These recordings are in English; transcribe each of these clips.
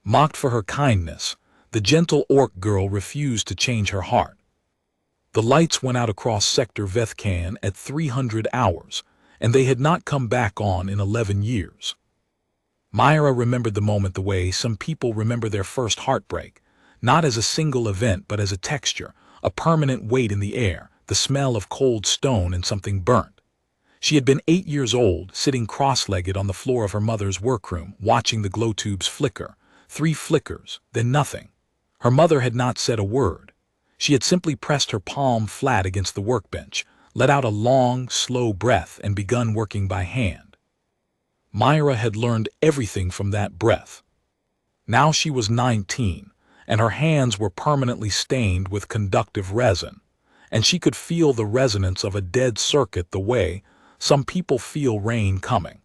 Mocked for her kindness, the gentle orc girl refused to change her heart. The lights went out across Sector Vethkan at 300 hours, and they had not come back on in 11 years. Myra remembered the moment the way some people remember their first heartbreak, not as a single event but as a texture, a permanent weight in the air, the smell of cold stone and something burnt. She had been 8 years old, sitting cross-legged on the floor of her mother's workroom, watching the glow tubes flicker. 3 flickers, then nothing. Her mother had not said a word. She had simply pressed her palm flat against the workbench, let out a long, slow breath, and begun working by hand. Myra had learned everything from that breath. Now she was 19, and her hands were permanently stained with conductive resin, and she could feel the resonance of a dead circuit the way some people feel rain coming.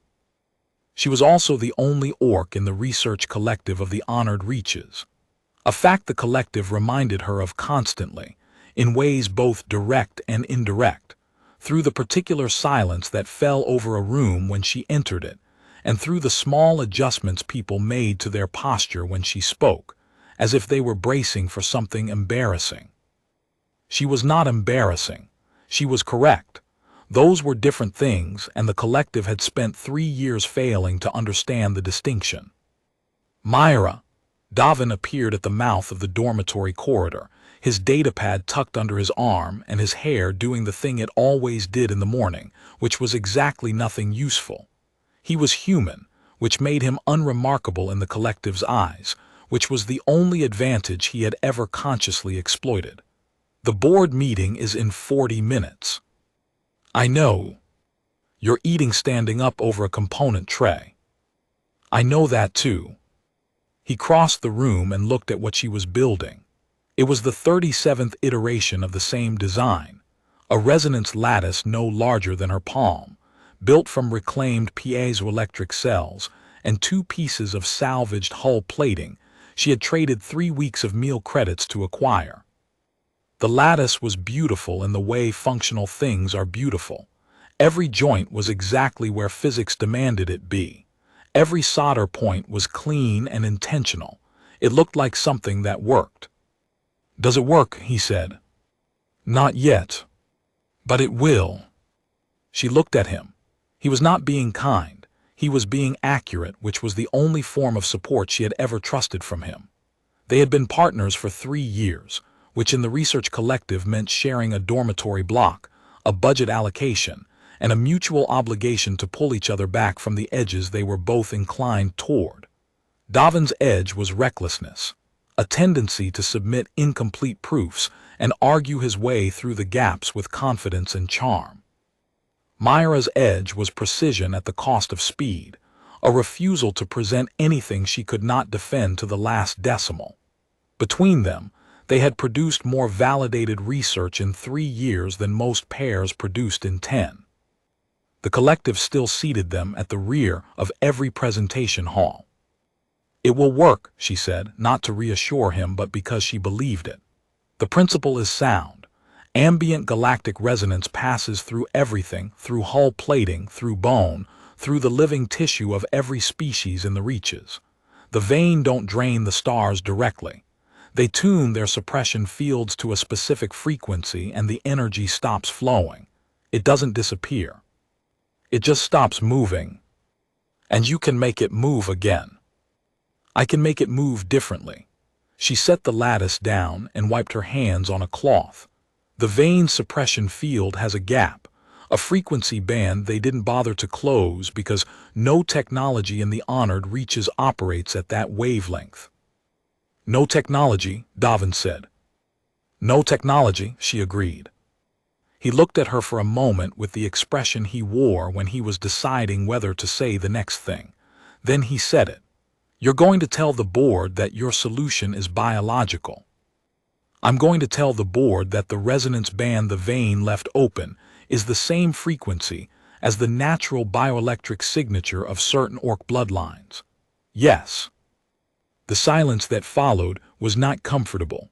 She was also the only orc in the research collective of the Honored Reaches, a fact the collective reminded her of constantly, in ways both direct and indirect, through the particular silence that fell over a room when she entered it, and through the small adjustments people made to their posture when she spoke, as if they were bracing for something embarrassing. She was not embarrassing. She was correct. Those were different things, and the collective had spent 3 years failing to understand the distinction. Myra. Davin appeared at the mouth of the dormitory corridor, his datapad tucked under his arm and his hair doing the thing it always did in the morning, which was exactly nothing useful. He was human, which made him unremarkable in the collective's eyes, which was the only advantage he had ever consciously exploited. The board meeting is in 40 minutes. I know. You're eating standing up over a component tray. I know that too. He crossed the room and looked at what she was building. It was the 37th iteration of the same design, a resonance lattice no larger than her palm, built from reclaimed piezoelectric cells and 2 pieces of salvaged hull plating she had traded 3 weeks of meal credits to acquire. The lattice was beautiful in the way functional things are beautiful. Every joint was exactly where physics demanded it be. Every solder point was clean and intentional. It looked like something that worked. "Does it work?" he said. "Not yet. But it will." She looked at him. He was not being kind. He was being accurate, which was the only form of support she had ever trusted from him. They had been partners for 3 years, which in the research collective meant sharing a dormitory block, a budget allocation, and a mutual obligation to pull each other back from the edges they were both inclined toward. Davin's edge was recklessness, a tendency to submit incomplete proofs and argue his way through the gaps with confidence and charm. Myra's edge was precision at the cost of speed, a refusal to present anything she could not defend to the last decimal. Between them, they had produced more validated research in 3 years than most pairs produced in 10. The collective still seated them at the rear of every presentation hall. "It will work," she said, not to reassure him but because she believed it. "The principle is sound. Ambient galactic resonance passes through everything, through hull plating, through bone, through the living tissue of every species in the reaches. The vein don't drain the stars directly. They tune their suppression fields to a specific frequency and the energy stops flowing. It doesn't disappear. It just stops moving. And you can make it move again. I can make it move differently." She set the lattice down and wiped her hands on a cloth. "The vein suppression field has a gap, a frequency band they didn't bother to close because no technology in the Honored Reaches operates at that wavelength." "No technology," Davin said. "No technology," she agreed. He looked at her for a moment with the expression he wore when he was deciding whether to say the next thing. Then he said it. "You're going to tell the board that your solution is biological. I'm going to tell the board that the resonance band the vein left open is the same frequency as the natural bioelectric signature of certain orc bloodlines. Yes." The silence that followed was not comfortable.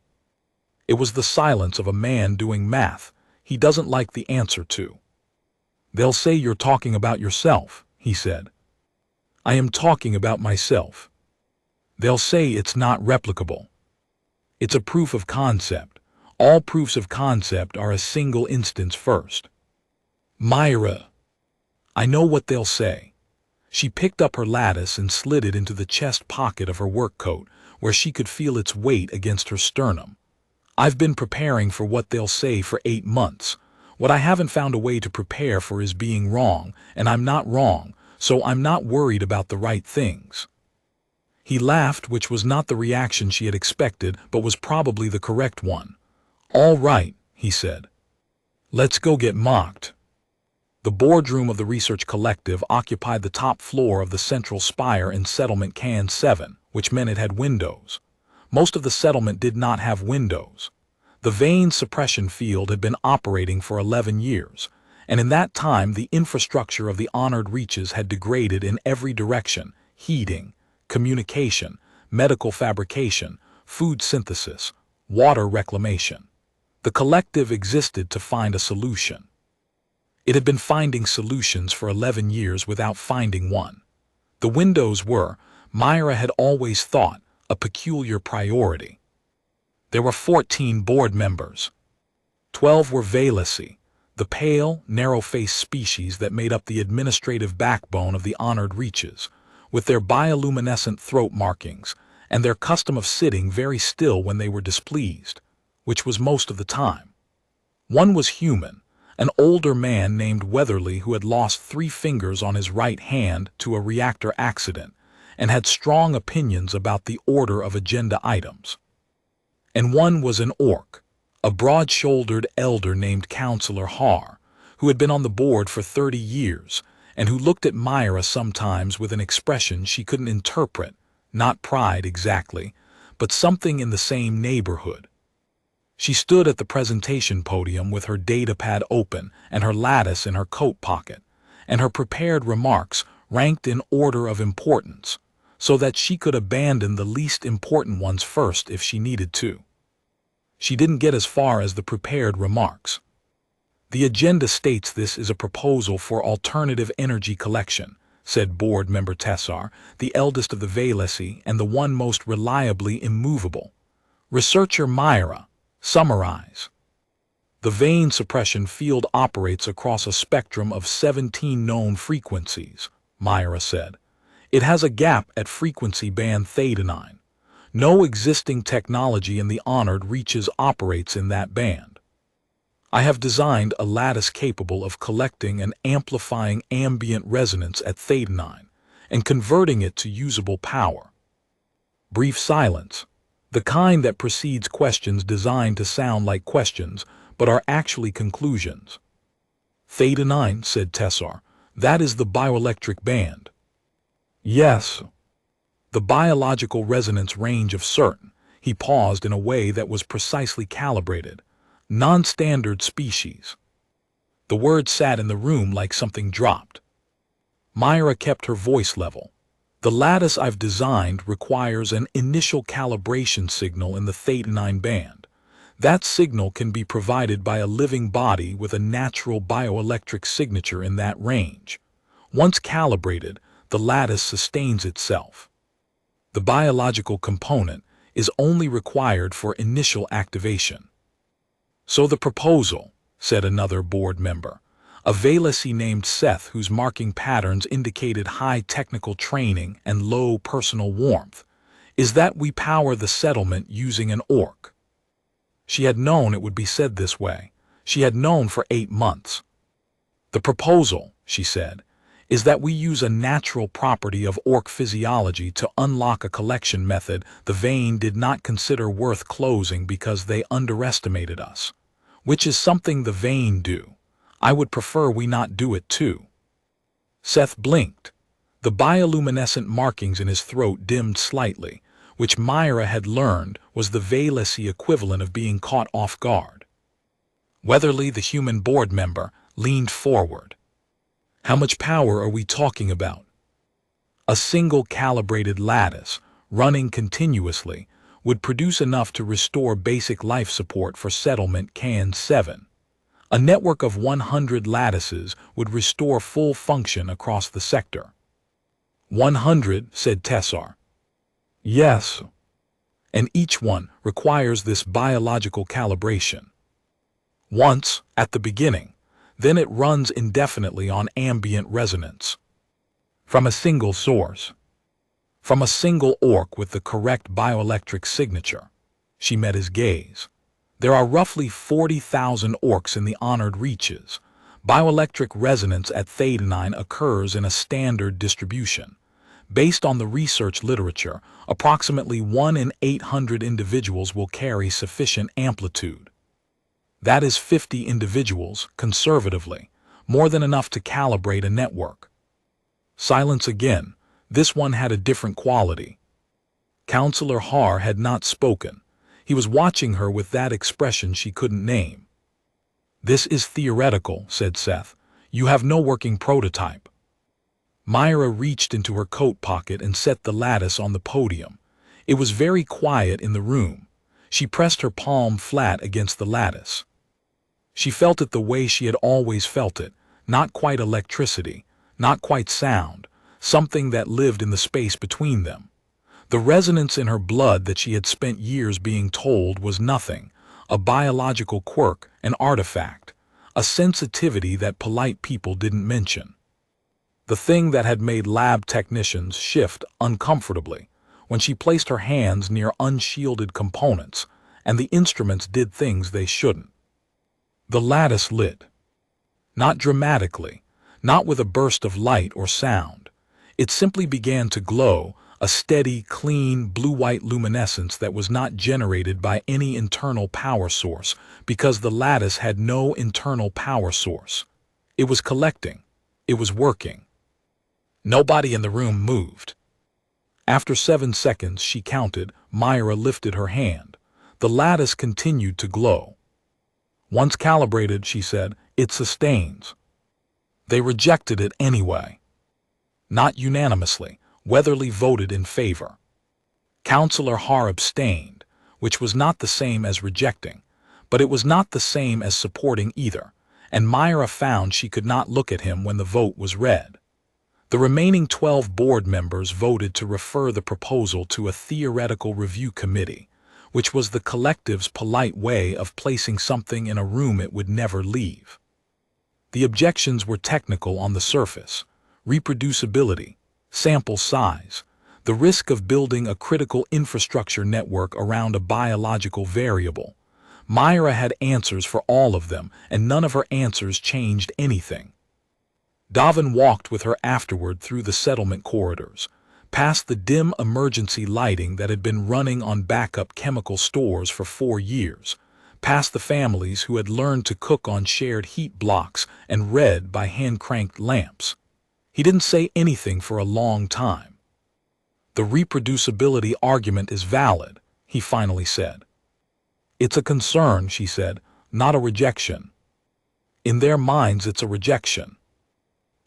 It was the silence of a man doing math he doesn't like the answer to. "They'll say you're talking about yourself," he said. "I am talking about myself." They'll say it's not replicable. It's a proof of concept. All proofs of concept are a single instance first. Myra. I know what they'll say. She picked up her lattice and slid it into the chest pocket of her work coat, where she could feel its weight against her sternum. I've been preparing for what they'll say for 8 months. What I haven't found a way to prepare for is being wrong, and I'm not wrong, so I'm not worried about the right things. He laughed, which was not the reaction she had expected, but was probably the correct one. All right, he said. Let's go get mocked. The boardroom of the research collective occupied the top floor of the central spire in settlement Can 7, which meant it had windows. Most of the settlement did not have windows. The vein suppression field had been operating for 11 years, and in that time the infrastructure of the honored reaches had degraded in every direction: heating, communication, medical fabrication, food synthesis, water reclamation. The collective existed to find a solution. It had been finding solutions for 11 years without finding one. The windows were, Myra had always thought, a peculiar priority. There were 14 board members. 12 were Valesi, the pale, narrow-faced species that made up the administrative backbone of the honored reaches, with their bioluminescent throat markings and their custom of sitting very still when they were displeased, which was most of the time. One was human, an older man named Weatherly who had lost 3 fingers on his right hand to a reactor accident and had strong opinions about the order of agenda items. And one was an orc, a broad-shouldered elder named Counselor Har, who had been on the board for 30 years and who looked at Myra sometimes with an expression she couldn't interpret, not pride exactly, but something in the same neighborhood. She stood at the presentation podium with her datapad open and her lattice in her coat pocket, and her prepared remarks ranked in order of importance, so that she could abandon the least important ones first if she needed to. She didn't get as far as the prepared remarks. The agenda states this is a proposal for alternative energy collection, said board member Tessar, the eldest of the Valesi and the one most reliably immovable. Researcher Myra, summarize. The vein suppression field operates across a spectrum of 17 known frequencies, Myra said. It has a gap at frequency band theta-9. No existing technology in the honored reaches operates in that band. I have designed a lattice capable of collecting and amplifying ambient resonance at theta-9 and converting it to usable power. Brief silence, the kind that precedes questions designed to sound like questions but are actually conclusions. Theta-9, said Tessar, that is the bioelectric band. Yes. The biological resonance range of certain, he paused in a way that was precisely calibrated, non-standard species. The word sat in the room like something dropped. Myra kept her voice level. The lattice I've designed requires an initial calibration signal in the theta-9 band. That signal can be provided by a living body with a natural bioelectric signature in that range. Once calibrated, the lattice sustains itself. The biological component is only required for initial activation. So the proposal, said another board member, a Valesi named Seth whose marking patterns indicated high technical training and low personal warmth, is that we power the settlement using an orc. She had known it would be said this way. She had known for 8 months. The proposal, she said, is that we use a natural property of orc physiology to unlock a collection method the vein did not consider worth closing because they underestimated us, which is something the vein do. I would prefer we not do it too. Seth blinked. The bioluminescent markings in his throat dimmed slightly, which Myra had learned was the Valesi equivalent of being caught off guard. Weatherly, the human board member, leaned forward. How much power are we talking about? A single calibrated lattice, running continuously, would produce enough to restore basic life support for settlement Can 7. A network of 100 lattices would restore full function across the sector. 100, said Tessar. Yes, and each one requires this biological calibration. Once, at the beginning, then it runs indefinitely on ambient resonance. From a single source. From a single orc with the correct bioelectric signature. She met his gaze. There are roughly 40,000 orcs in the honored reaches. Bioelectric resonance at Theta-9 occurs in a standard distribution. Based on the research literature, approximately 1 in 800 individuals will carry sufficient amplitude. That is 50 individuals, conservatively, more than enough to calibrate a network. Silence again. This one had a different quality. Counselor Har had not spoken. He was watching her with that expression she couldn't name. This is theoretical, said Seth. You have no working prototype. Myra reached into her coat pocket and set the lattice on the podium. It was very quiet in the room. She pressed her palm flat against the lattice. She felt it the way she had always felt it, not quite electricity, not quite sound, something that lived in the space between them. The resonance in her blood that she had spent years being told was nothing, a biological quirk, an artifact, a sensitivity that polite people didn't mention. The thing that had made lab technicians shift uncomfortably when she placed her hands near unshielded components, and the instruments did things they shouldn't. The lattice lit. Not dramatically, not with a burst of light or sound. It simply began to glow, a steady, clean, blue-white luminescence that was not generated by any internal power source, because the lattice had no internal power source. It was collecting. It was working. Nobody in the room moved. After 7 seconds, she counted. Myra lifted her hand. The lattice continued to glow. Once calibrated, she said, it sustains. They rejected it anyway. Not unanimously. Weatherly voted in favor. Counselor Har abstained, which was not the same as rejecting, but it was not the same as supporting either, and Myra found she could not look at him when the vote was read. The remaining 12 board members voted to refer the proposal to a theoretical review committee, which was the collective's polite way of placing something in a room it would never leave. The objections were technical on the surface: reproducibility, sample size, the risk of building a critical infrastructure network around a biological variable. Myra had answers for all of them, and none of her answers changed anything. Davin walked with her afterward through the settlement corridors, past the dim emergency lighting that had been running on backup chemical stores for 4 years, past the families who had learned to cook on shared heat blocks and read by hand-cranked lamps. He didn't say anything for a long time. The reproducibility argument is valid, he finally said. It's a concern, she said, not a rejection. In their minds, it's a rejection.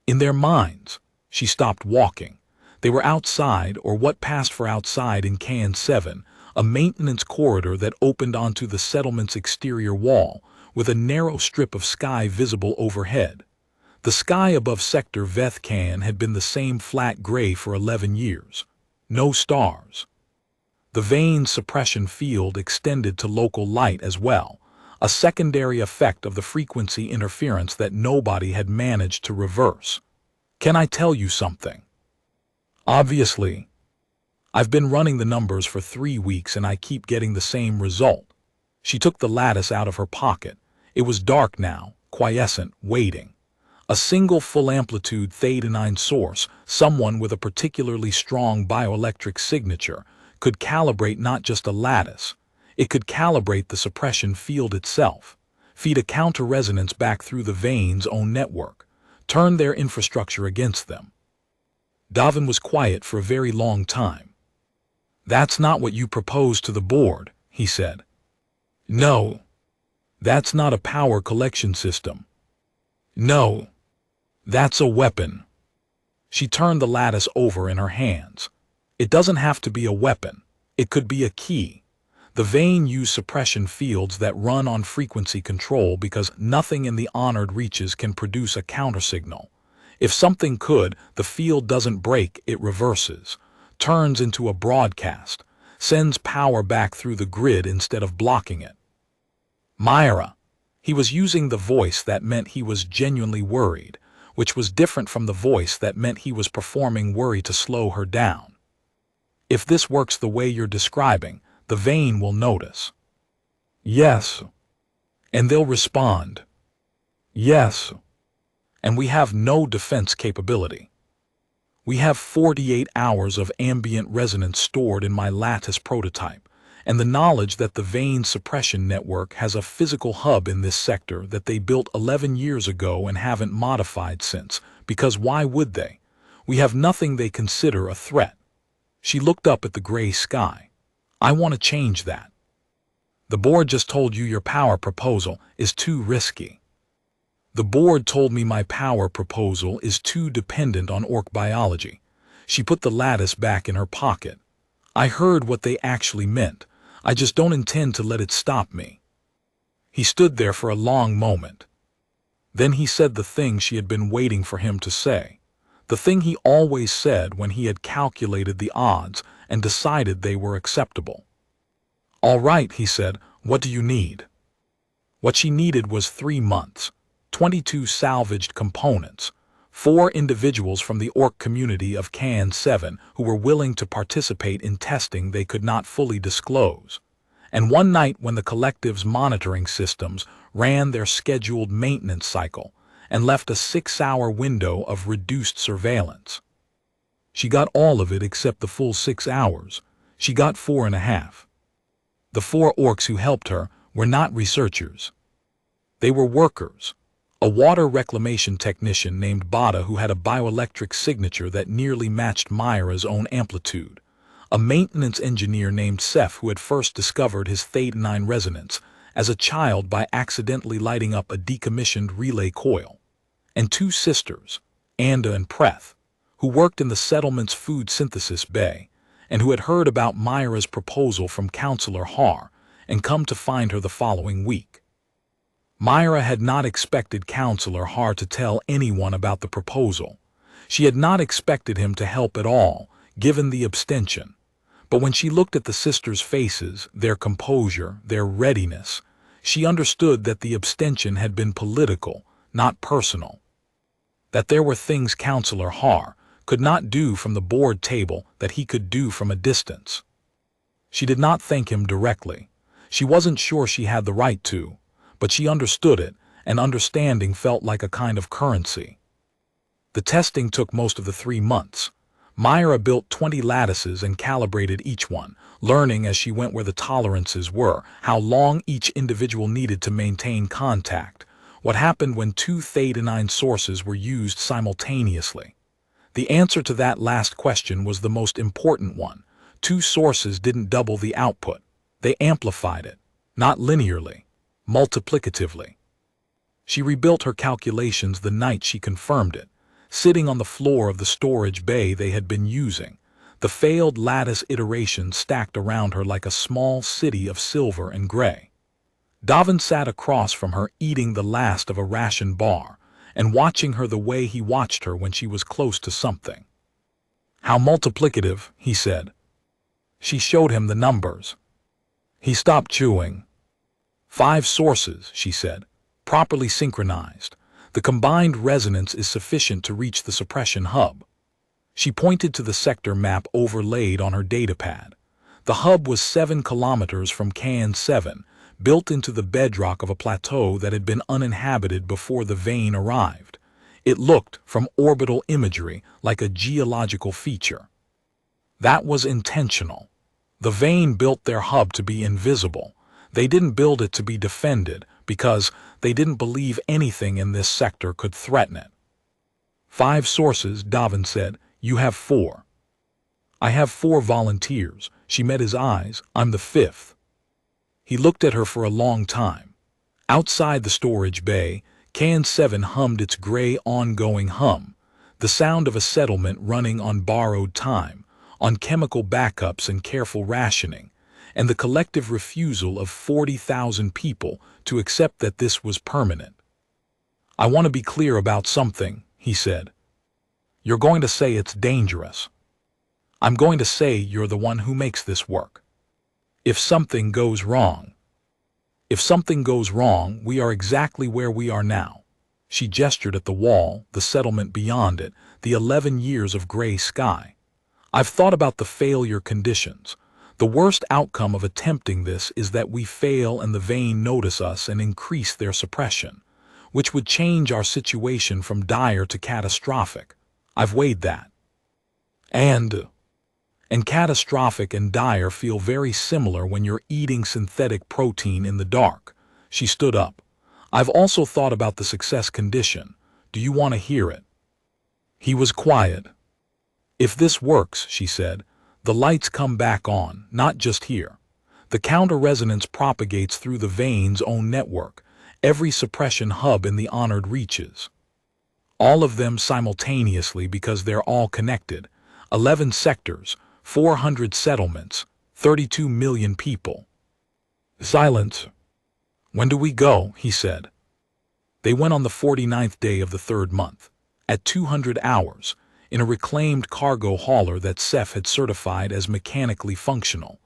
In their minds. She stopped walking. They were outside, or what passed for outside, in Can 7, a maintenance corridor that opened onto the settlement's exterior wall, with a narrow strip of sky visible overhead. The sky above Sector Vethkan had been the same flat gray for 11 years. No stars. The vein suppression field extended to local light as well, a secondary effect of the frequency interference that nobody had managed to reverse. Can I tell you something? Obviously. I've been running the numbers for 3 weeks and I keep getting the same result. She took the lattice out of her pocket. It was dark now, quiescent, waiting. A single full-amplitude Theta-9 source, someone with a particularly strong bioelectric signature, could calibrate not just a lattice. It could calibrate the suppression field itself, feed a counter-resonance back through the veins' own network, turn their infrastructure against them. Davin was quiet for a very long time. That's not what you proposed to the board, he said. No. That's not a power collection system. No. That's a weapon. She turned the lattice over in her hands. It doesn't have to be a weapon. It could be a key. The vein use suppression fields that run on frequency control because nothing in the honored reaches can produce a countersignal. If something could, the field doesn't break, it reverses. turns into a broadcast, sends power back through the grid instead of blocking it. Myra. He was using the voice that meant he was genuinely worried, which was different from the voice that meant he was performing worry to slow her down. If this works the way you're describing, the vein will notice. Yes. And they'll respond. Yes. And we have no defense capability. We have 48 hours of ambient resonance stored in my lattice prototype, and the knowledge that the vein suppression network has a physical hub in this sector that they built 11 years ago and haven't modified since, because why would they? We have nothing they consider a threat. She looked up at the gray sky. I want to change that. The board just told you your power proposal is too risky. The board told me my power proposal is too dependent on orc biology. She put the lattice back in her pocket. I heard what they actually meant. I just don't intend to let it stop me. He stood there for a long moment. Then he said the thing she had been waiting for him to say. The thing he always said when he had calculated the odds and decided they were acceptable. All right, he said, what do you need? What she needed was 3 months. 22 salvaged components, 4 individuals from the orc community of Can 7 who were willing to participate in testing they could not fully disclose, and one night when the collective's monitoring systems ran their scheduled maintenance cycle and left a 6-hour window of reduced surveillance. She got all of it except the full 6 hours. She got 4.5. The 4 orcs who helped her were not researchers. They were workers. A water reclamation technician named Bada who had a bioelectric signature that nearly matched Myra's own amplitude. A maintenance engineer named Seth who had first discovered his Theta-9 resonance as a child by accidentally lighting up a decommissioned relay coil. And 2 sisters, Anda and Preth, who worked in the settlement's food synthesis bay and who had heard about Myra's proposal from Counselor Har and come to find her the following week. Myra had not expected Counselor Har to tell anyone about the proposal. She had not expected him to help at all, given the abstention. But when she looked at the sisters' faces, their composure, their readiness, she understood that the abstention had been political, not personal. That there were things Counselor Har could not do from the board table that he could do from a distance. She did not thank him directly. She wasn't sure she had the right to. But she understood it, and understanding felt like a kind of currency. The testing took most of the 3 months. Myra built 20 lattices and calibrated each one, learning as she went where the tolerances were, how long each individual needed to maintain contact, what happened when 2 Theta-9 sources were used simultaneously. The answer to that last question was the most important one. 2 sources didn't double the output. They amplified it, not linearly. Multiplicatively. She rebuilt her calculations the night she confirmed it, sitting on the floor of the storage bay they had been using, the failed lattice iteration stacked around her like a small city of silver and gray. Davin sat across from her eating the last of a ration bar and watching her the way he watched her when she was close to something. How multiplicative, he said. She showed him the numbers. He stopped chewing. 5 sources, she said, properly synchronized. The combined resonance is sufficient to reach the suppression hub. She pointed to the sector map overlaid on her datapad. The hub was 7 kilometers from Can 7, built into the bedrock of a plateau that had been uninhabited before the vein arrived. It looked, from orbital imagery, like a geological feature. That was intentional. The vein built their hub to be invisible. They didn't build it to be defended because they didn't believe anything in this sector could threaten it. 5 sources, Davin said. You have 4. I have 4 volunteers. She met his eyes. I'm the 5th. He looked at her for a long time. Outside the storage bay, Can 7 hummed its gray ongoing hum, the sound of a settlement running on borrowed time, on chemical backups and careful rationing, and the collective refusal of 40,000 people to accept that this was permanent. I want to be clear about something, he said. You're going to say it's dangerous. I'm going to say you're the one who makes this work. If something goes wrong. If something goes wrong, we are exactly where we are now. She gestured at the wall, the settlement beyond it, the 11 years of gray sky. I've thought about the failure conditions. The worst outcome of attempting this is that we fail and the Vane notice us and increase their suppression, which would change our situation from dire to catastrophic. I've weighed that. And catastrophic and dire feel very similar when you're eating synthetic protein in the dark. She stood up. I've also thought about the success condition. Do you want to hear it? He was quiet. If this works, she said, the lights come back on, not just here. The counter-resonance propagates through the Vane's own network, every suppression hub in the honored reaches. All of them simultaneously because they're all connected. 11 sectors, 400 settlements, 32 million people. Silence. When do we go? He said. They went on the 49th day of the 3rd month, at 200 hours, in a reclaimed cargo hauler that Seth had certified as mechanically functional,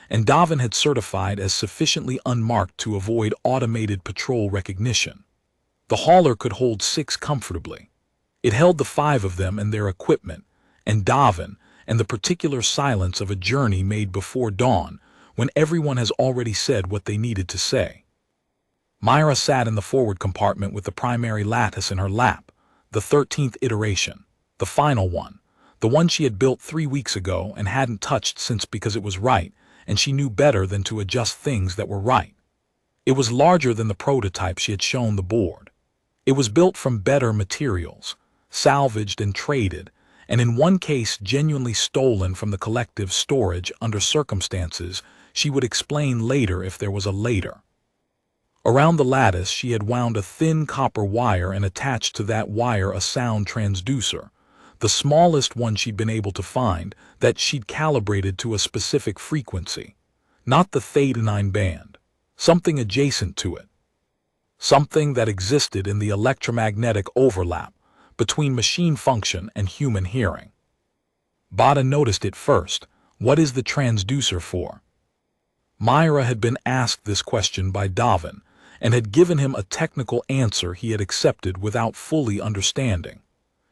and Davin had certified as sufficiently unmarked to avoid automated patrol recognition. The hauler could hold 6 comfortably. It held the 5 of them and their equipment, and Davin, and the particular silence of a journey made before dawn, when everyone has already said what they needed to say. Myra sat in the forward compartment with the primary lattice in her lap, the 13th iteration, the final one, the one she had built 3 weeks ago and hadn't touched since because it was right, and she knew better than to adjust things that were right. It was larger than the prototype she had shown the board. It was built from better materials, salvaged and traded, and in one case genuinely stolen from the collective storage under circumstances she would explain later if there was a later. Around the lattice she had wound a thin copper wire and attached to that wire a sound transducer, the smallest one she'd been able to find, that she'd calibrated to a specific frequency, not the Theta-9 band, something adjacent to it. Something that existed in the electromagnetic overlap between machine function and human hearing. Bada noticed it first. What is the transducer for? Myra had been asked this question by Davin, and had given him a technical answer he had accepted without fully understanding.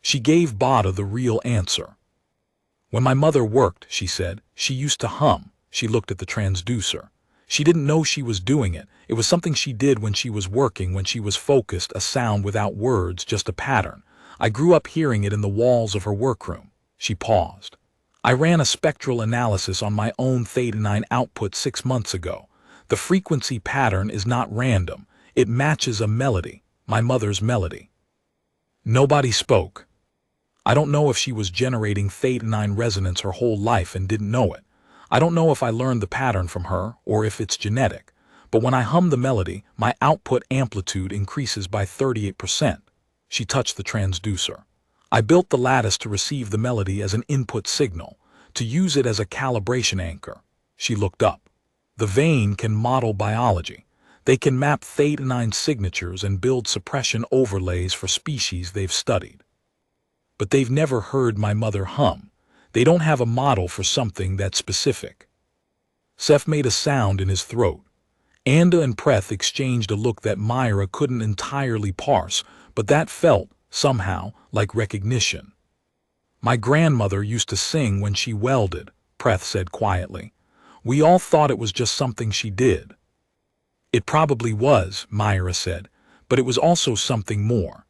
She gave Bada the real answer. When my mother worked, she said, she used to hum. She looked at the transducer. She didn't know she was doing it. It was something she did when she was working, when she was focused, a sound without words, just a pattern. I grew up hearing it in the walls of her workroom. She paused. I ran a spectral analysis on my own Theta-9 output 6 months ago. The frequency pattern is not random. It matches a melody, my mother's melody. Nobody spoke. I don't know if she was generating Theta-9 resonance her whole life and didn't know it. I don't know if I learned the pattern from her or if it's genetic. But when I hum the melody, my output amplitude increases by 38%. She touched the transducer. I built the lattice to receive the melody as an input signal, to use it as a calibration anchor. She looked up. The Vane can model biology. They can map Theta-9 signatures and build suppression overlays for species they've studied. But they've never heard my mother hum. They don't have a model for something that specific. Seth made a sound in his throat. Anda and Preth exchanged a look that Myra couldn't entirely parse, but that felt, somehow, like recognition. My grandmother used to sing when she welded, Preth said quietly. We all thought it was just something she did. It probably was, Myra said, but it was also something more.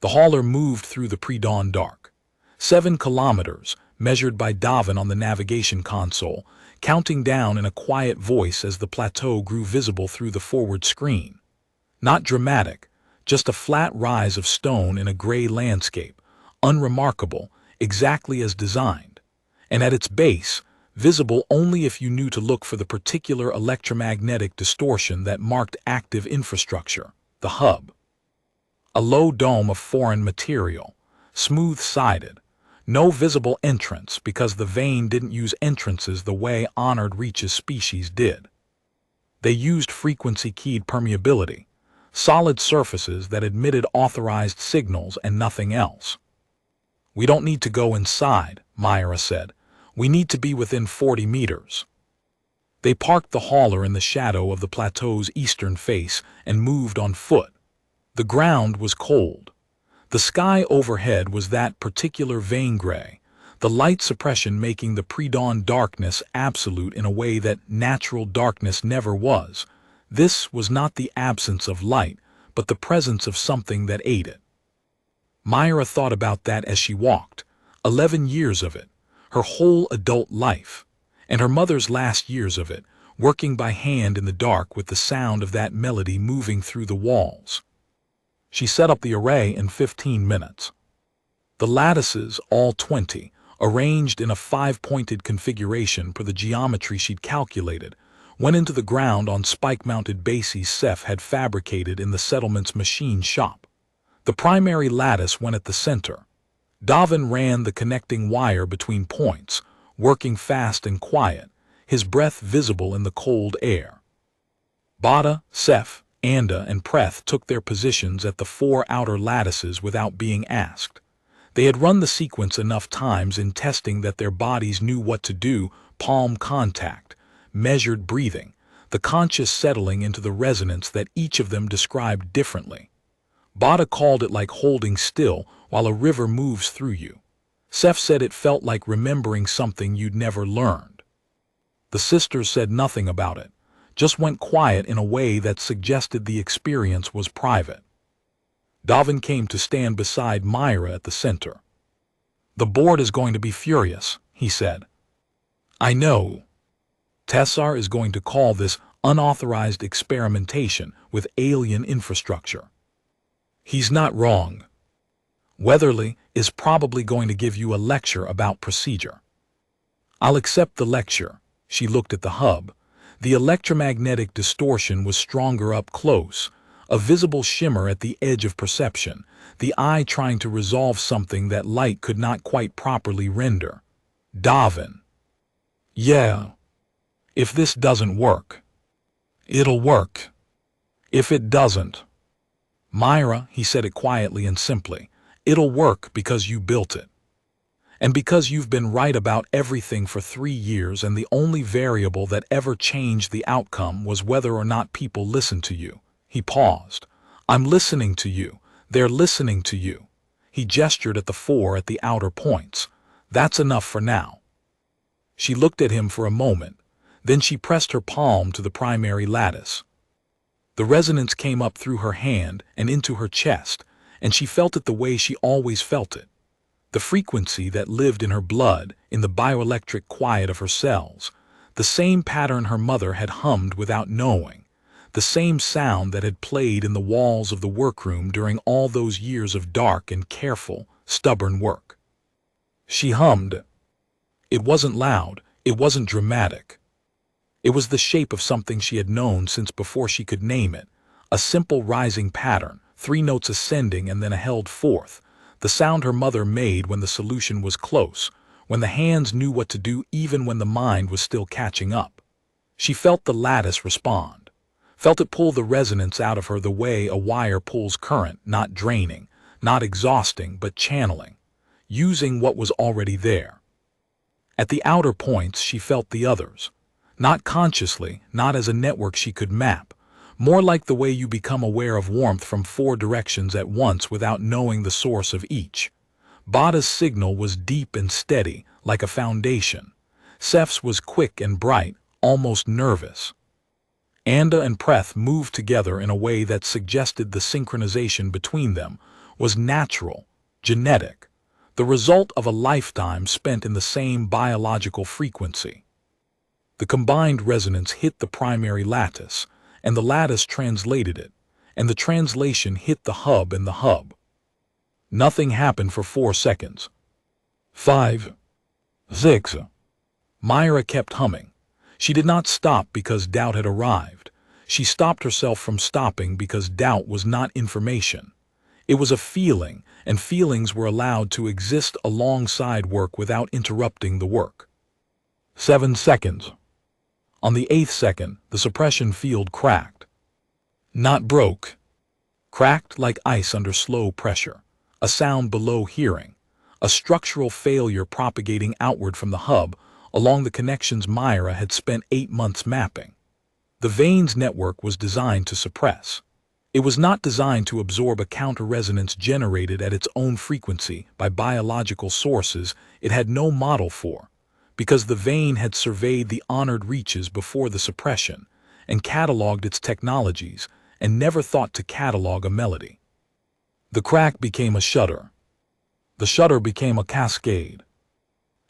The hauler moved through the pre-dawn dark. 7 kilometers, measured by Davin on the navigation console, counting down in a quiet voice as the plateau grew visible through the forward screen. Not dramatic, just a flat rise of stone in a gray landscape, unremarkable, exactly as designed. And at its base, visible only if you knew to look for the particular electromagnetic distortion that marked active infrastructure, the hub. A low dome of foreign material, smooth-sided, no visible entrance because the Vane didn't use entrances the way honored reaches species did. They used frequency-keyed permeability, solid surfaces that emitted authorized signals and nothing else. We don't need to go inside, Myra said, We need to be within 40 meters. They parked the hauler in the shadow of the plateau's eastern face and moved on foot. The ground was cold. The sky overhead was that particular vein gray, the light suppression making the pre-dawn darkness absolute in a way that natural darkness never was. This was not the absence of light, but the presence of something that ate it. Myra thought about that as she walked. 11 years of it, her whole adult life, and her mother's last years of it, working by hand in the dark with the sound of that melody moving through the walls. She set up the array in 15 minutes. The lattices, all 20, arranged in a 5-pointed configuration per the geometry she'd calculated, went into the ground on spike-mounted bases Seth had fabricated in the settlement's machine shop. The primary lattice went at the center. Davin ran the connecting wire between points, working fast and quiet, his breath visible in the cold air. Bada, Seth, Anda, and Preth took their positions at the 4 outer lattices without being asked. They had run the sequence enough times in testing that their bodies knew what to do: palm contact, measured breathing, the conscious settling into the resonance that each of them described differently. Bada called it like holding still while a river moves through you. Seth said it felt like remembering something you'd never learned. The sisters said nothing about it, just went quiet in a way that suggested the experience was private. Davin came to stand beside Myra at the center. "The board is going to be furious," he said. "I know. Tessar is going to call this unauthorized experimentation with alien infrastructure." He's not wrong. Weatherly is probably going to give you a lecture about procedure. I'll accept the lecture. She looked at the hub. The electromagnetic distortion was stronger up close, a visible shimmer at the edge of perception, the eye trying to resolve something that light could not quite properly render. Davin. "Yeah. If this doesn't work, it'll work. If it doesn't." "Myra," he said it quietly and simply, "it'll work because you built it. And because you've been right about everything for 3 years, and the only variable that ever changed the outcome was whether or not people listened to you." He paused. "I'm listening to you. They're listening to you." He gestured at the 4 at the outer points. "That's enough for now." She looked at him for a moment. Then she pressed her palm to the primary lattice. The resonance came up through her hand and into her chest, and she felt it the way she always felt it. The frequency that lived in her blood, in the bioelectric quiet of her cells, the same pattern her mother had hummed without knowing, the same sound that had played in the walls of the workroom during all those years of dark and careful, stubborn work. She hummed. It wasn't loud, it wasn't dramatic. It was the shape of something she had known since before she could name it, a simple rising pattern, 3 notes ascending and then a held fourth, the sound her mother made when the solution was close, when the hands knew what to do even when the mind was still catching up. She felt the lattice respond, felt it pull the resonance out of her the way a wire pulls current, not draining, not exhausting, but channeling, using what was already there. At the outer points she felt the others. Not consciously, not as a network she could map, more like the way you become aware of warmth from 4 directions at once without knowing the source of each. Bada's signal was deep and steady, like a foundation. Seth's was quick and bright, almost nervous. Anda and Preth moved together in a way that suggested the synchronization between them was natural, genetic, the result of a lifetime spent in the same biological frequency. The combined resonance hit the primary lattice, and the lattice translated it, and the translation hit the hub and the hub. Nothing happened for 4 seconds. 5. 6. Myra kept humming. She did not stop because doubt had arrived. She stopped herself from stopping because doubt was not information. It was a feeling, and feelings were allowed to exist alongside work without interrupting the work. 7 seconds. On the 8th second, the suppression field cracked. Not broke. Cracked like ice under slow pressure, a sound below hearing, a structural failure propagating outward from the hub along the connections Myra had spent 8 months mapping. The veins network was designed to suppress. It was not designed to absorb a counter-resonance generated at its own frequency by biological sources it had no model for, because the vein had surveyed the honored reaches before the suppression and cataloged its technologies and never thought to catalog a melody. The crack became a shudder. The shudder became a cascade.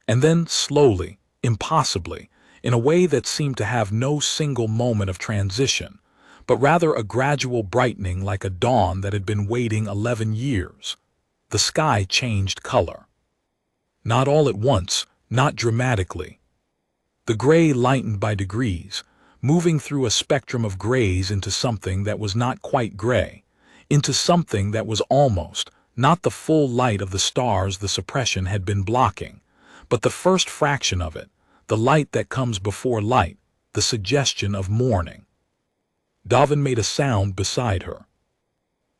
And then, slowly, impossibly, in a way that seemed to have no single moment of transition, but rather a gradual brightening like a dawn that had been waiting 11 years, the sky changed color. Not all at once, not dramatically. The gray lightened by degrees, moving through a spectrum of grays into something that was not quite gray, into something that was almost, not the full light of the stars the suppression had been blocking, but the first fraction of it, the light that comes before light, the suggestion of morning. Davin made a sound beside her.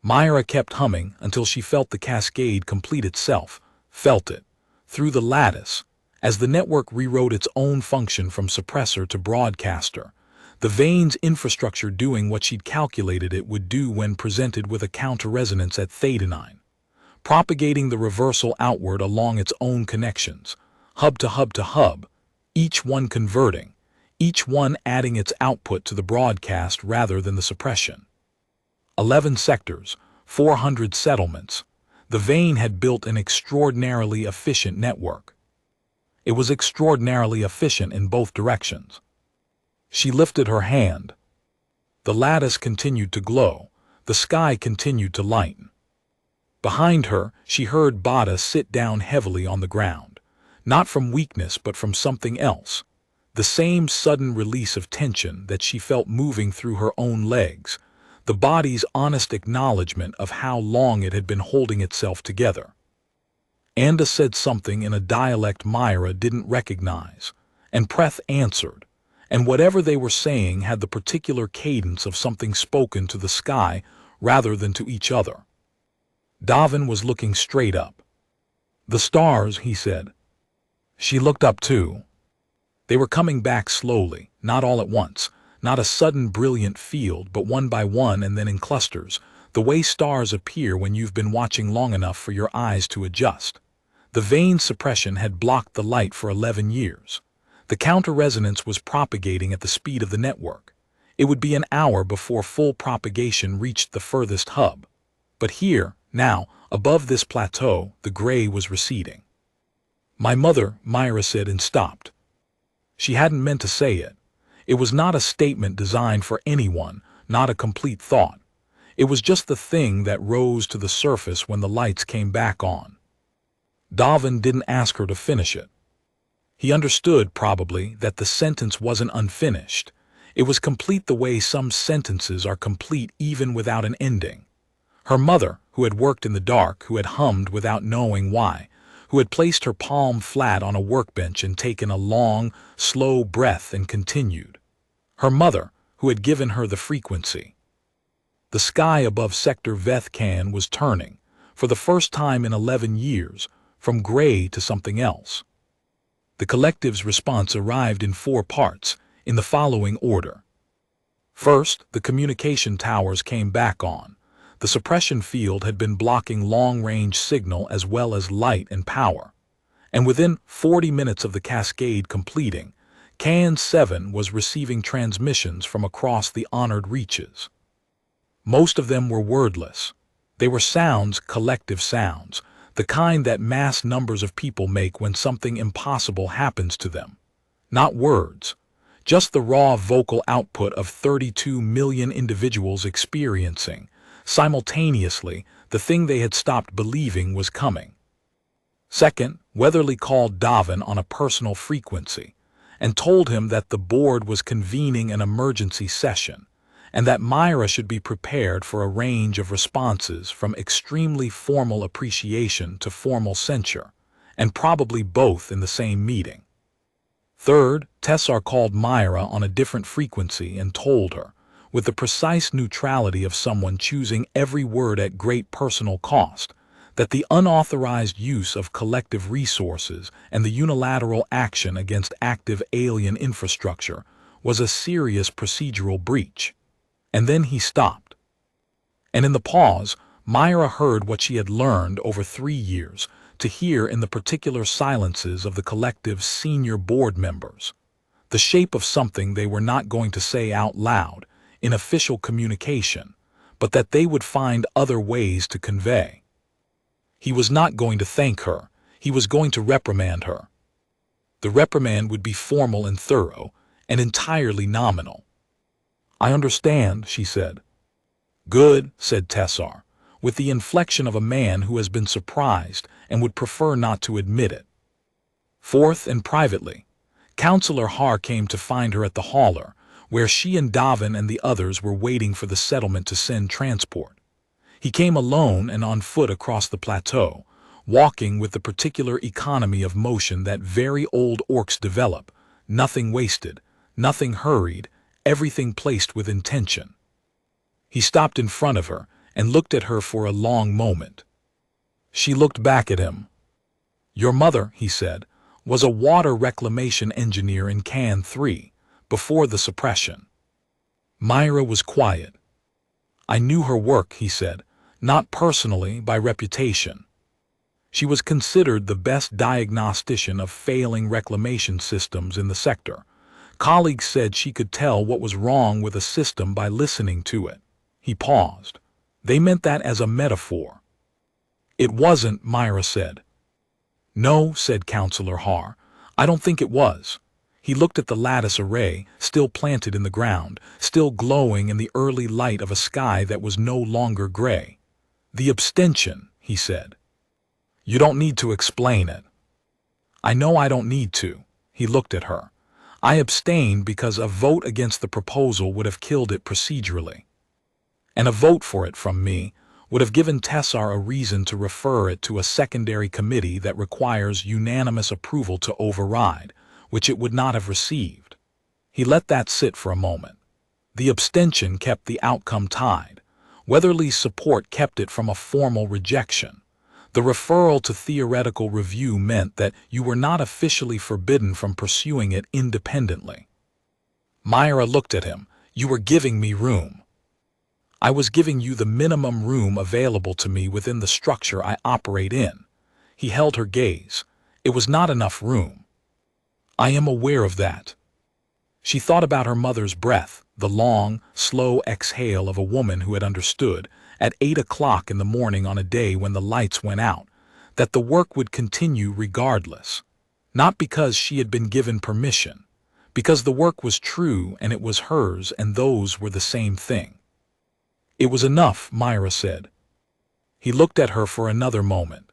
Myra kept humming until she felt the cascade complete itself, felt it, through the lattice, as the network rewrote its own function from suppressor to broadcaster, the veins infrastructure doing what she'd calculated it would do when presented with a counter-resonance at theta-9, propagating the reversal outward along its own connections, hub to hub to hub, each one converting, each one adding its output to the broadcast rather than the suppression. 11 sectors, 400 settlements. The vein had built an extraordinarily efficient network. It was extraordinarily efficient in both directions. She lifted her hand. The lattice continued to glow. The sky continued to lighten. Behind her, she heard Bada sit down heavily on the ground, not from weakness but from something else. The same sudden release of tension that she felt moving through her own legs, the body's honest acknowledgement of how long it had been holding itself together. Anda said something in a dialect Myra didn't recognize, and Preth answered, and whatever they were saying had the particular cadence of something spoken to the sky rather than to each other. Davin was looking straight up. "The stars," he said. She looked up too. They were coming back slowly, not all at once, not a sudden brilliant field, but one by one and then in clusters, the way stars appear when you've been watching long enough for your eyes to adjust. The vein suppression had blocked the light for 11 years. The counter-resonance was propagating at the speed of the network. It would be an hour before full propagation reached the furthest hub. But here, now, above this plateau, the gray was receding. "My mother," Myra said and stopped. She hadn't meant to say it. It was not a statement designed for anyone, not a complete thought. It was just the thing that rose to the surface when the lights came back on. Davin didn't ask her to finish it. He understood, probably, that the sentence wasn't unfinished. It was complete the way some sentences are complete even without an ending. Her mother, who had worked in the dark, who had hummed without knowing why, who had placed her palm flat on a workbench and taken a long, slow breath and continued. Her mother, who had given her the frequency. The sky above Sector Vethkan was turning, for the first time in 11 years, from gray to something else. The collective's response arrived in 4 parts, in the following order. First, the communication towers came back on. The suppression field had been blocking long-range signal as well as light and power. And within 40 minutes of the cascade completing, CAN 7 was receiving transmissions from across the honored reaches. Most of them were wordless. They were sounds, collective sounds, the kind that mass numbers of people make when something impossible happens to them. Not words, just the raw vocal output of 32 million individuals experiencing, simultaneously, the thing they had stopped believing was coming. Second, Weatherly called Davin on a personal frequency and told him that the board was convening an emergency session and that Myra should be prepared for a range of responses from extremely formal appreciation to formal censure, and probably both in the same meeting. Third, Tessar called Myra on a different frequency and told her, with the precise neutrality of someone choosing every word at great personal cost, that the unauthorized use of collective resources and the unilateral action against active alien infrastructure was a serious procedural breach. And then he stopped. And in the pause, Myra heard what she had learned over 3 years to hear in the particular silences of the collective's senior board members, the shape of something they were not going to say out loud in official communication, but that they would find other ways to convey. He was not going to thank her, he was going to reprimand her. The reprimand would be formal and thorough, and entirely nominal. "I understand," she said. "Good," said Tessar, with the inflection of a man who has been surprised and would prefer not to admit it. Fourth, and privately, Counselor Har came to find her at the hauler, where she and Davin and the others were waiting for the settlement to send transport. He came alone and on foot across the plateau, walking with the particular economy of motion that very old orcs develop, nothing wasted, nothing hurried, everything placed with intention. He stopped in front of her and looked at her for a long moment. She looked back at him. "Your mother," he said, "was a water reclamation engineer in Can 3, before the suppression." Myra was quiet. "I knew her work," he said, "not personally, by reputation. She was considered the best diagnostician of failing reclamation systems in the sector. Colleagues said she could tell what was wrong with a system by listening to it." He paused. "They meant that as a metaphor." "It wasn't," Myra said. "No," said Counselor Har, "I don't think it was." He looked at the lattice array, still planted in the ground, still glowing in the early light of a sky that was no longer gray. "The abstention," he said. "You don't need to explain it." "I know I don't need to." He looked at her. "I abstained because a vote against the proposal would have killed it procedurally. And a vote for it from me would have given Tessar a reason to refer it to a secondary committee that requires unanimous approval to override, which it would not have received." He let that sit for a moment. The abstention kept the outcome tied. Weatherly's support kept it from a formal rejection. The referral to theoretical review meant that you were not officially forbidden from pursuing it independently. Myra looked at him. "You were giving me room." "I was giving you the minimum room available to me within the structure I operate in." He held her gaze. "It was not enough room." "I am aware of that." She thought about her mother's breath, the long, slow exhale of a woman who had understood, at 8 o'clock in the morning on a day when the lights went out, that the work would continue regardless. Not because she had been given permission, because the work was true and it was hers and those were the same thing. "It was enough," Myra said. He looked at her for another moment.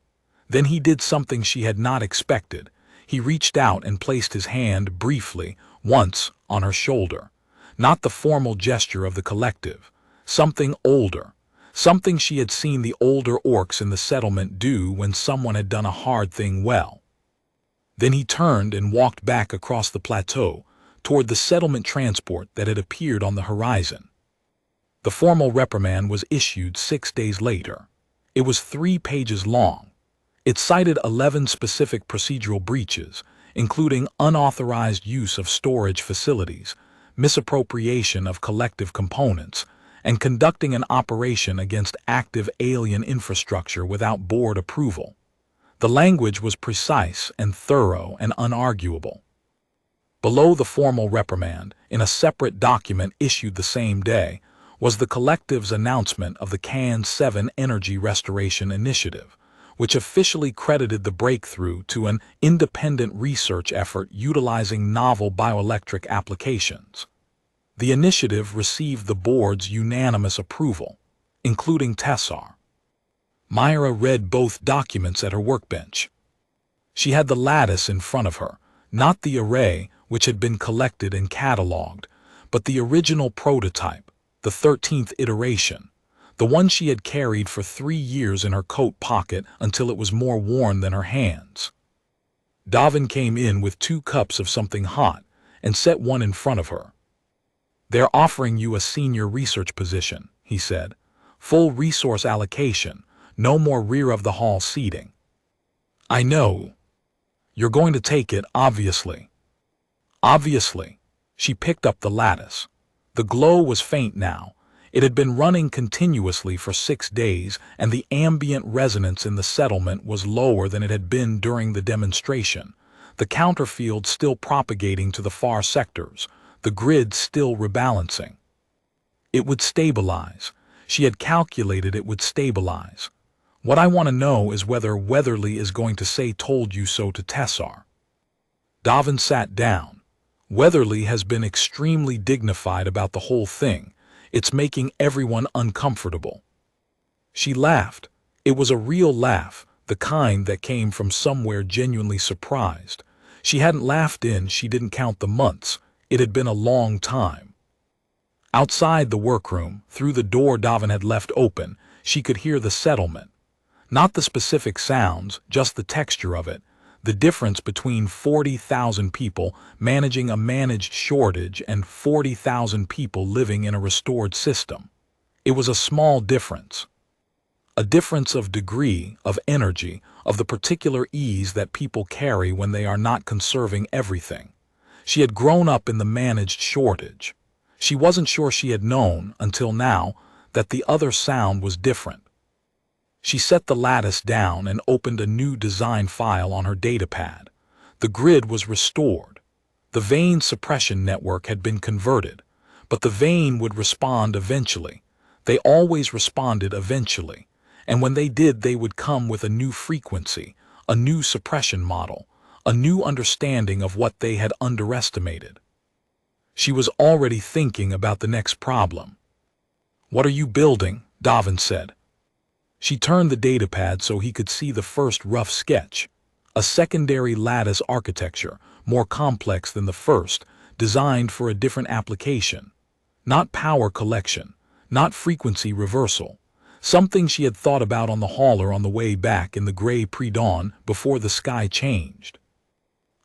Then he did something she had not expected. He reached out and placed his hand briefly, once, on her shoulder. Not the formal gesture of the collective. Something older. Something she had seen the older orcs in the settlement do when someone had done a hard thing well. Then he turned and walked back across the plateau, toward the settlement transport that had appeared on the horizon. The formal reprimand was issued 6 days later. It was 3 pages long. It cited 11 specific procedural breaches, including unauthorized use of storage facilities, misappropriation of collective components, and conducting an operation against active alien infrastructure without board approval. The language was precise and thorough and unarguable. Below the formal reprimand, in a separate document issued the same day, was the collective's announcement of the Can 7 Energy Restoration Initiative, which officially credited the breakthrough to an independent research effort utilizing novel bioelectric applications. The initiative received the board's unanimous approval, including Tessar. Myra read both documents at her workbench. She had the lattice in front of her, not the array which had been collected and catalogued, but the original prototype, the 13th iteration, the one she had carried for 3 years in her coat pocket until it was more worn than her hands. Davin came in with 2 cups of something hot and set one in front of her. "They're offering you a senior research position," he said. "Full resource allocation, No more rear-of-the-hall seating. I know. You're going to take it, obviously. Obviously. She picked up the lattice. The glow was faint now. It had been running continuously for 6 days, and the ambient resonance in the settlement was lower than it had been during the demonstration. The counterfield still propagating to the far sectors, the grid still rebalancing. It would stabilize. She had calculated it would stabilize. What I want to know is whether Weatherly is going to say "told you so" to Tessar. Davin sat down. Weatherly has been extremely dignified about the whole thing. It's making everyone uncomfortable. She laughed. It was a real laugh, the kind that came from somewhere genuinely surprised. She hadn't laughed she didn't count the months. It had been a long time. Outside the workroom, through the door Davin had left open, she could hear the settlement. Not the specific sounds, just the texture of it. The difference between 40,000 people managing a managed shortage and 40,000 people living in a restored system. It was a small difference. A difference of degree, of energy, of the particular ease that people carry when they are not conserving everything. She had grown up in the managed shortage. She wasn't sure she had known, until now, that the other sound was different. She set the lattice down and opened a new design file on her datapad. The grid was restored. The vein suppression network had been converted, but the vein would respond eventually. They always responded eventually, and when they did, they would come with a new frequency, a new suppression model, a new understanding of what they had underestimated. She was already thinking about the next problem. "What are you building?" Davin said. She turned the datapad so he could see the first rough sketch. A secondary lattice architecture, more complex than the first, designed for a different application. Not power collection, not frequency reversal. Something she had thought about on the hauler on the way back in the gray pre-dawn before the sky changed.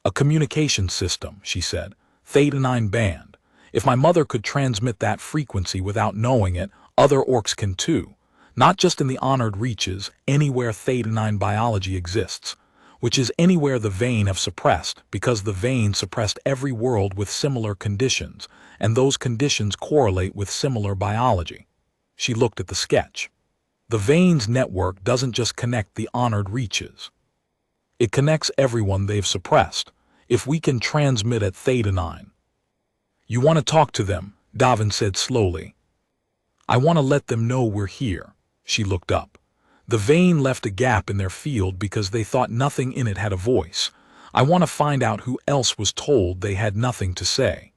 "A communication system," she said. "Theta 9 band. If my mother could transmit that frequency without knowing it, other orcs can too. Not just in the honored reaches, anywhere Theta 9 biology exists, which is anywhere the vein have suppressed, because the vein suppressed every world with similar conditions, and those conditions correlate with similar biology." She looked at the sketch. The vein's network doesn't just connect the honored reaches. It connects everyone they've suppressed, if we can transmit at Theta 9. "You want to talk to them," Davin said slowly. "I want to let them know we're here." She looked up. The vein left a gap in their field because they thought nothing in it had a voice. "I want to find out who else was told they had nothing to say."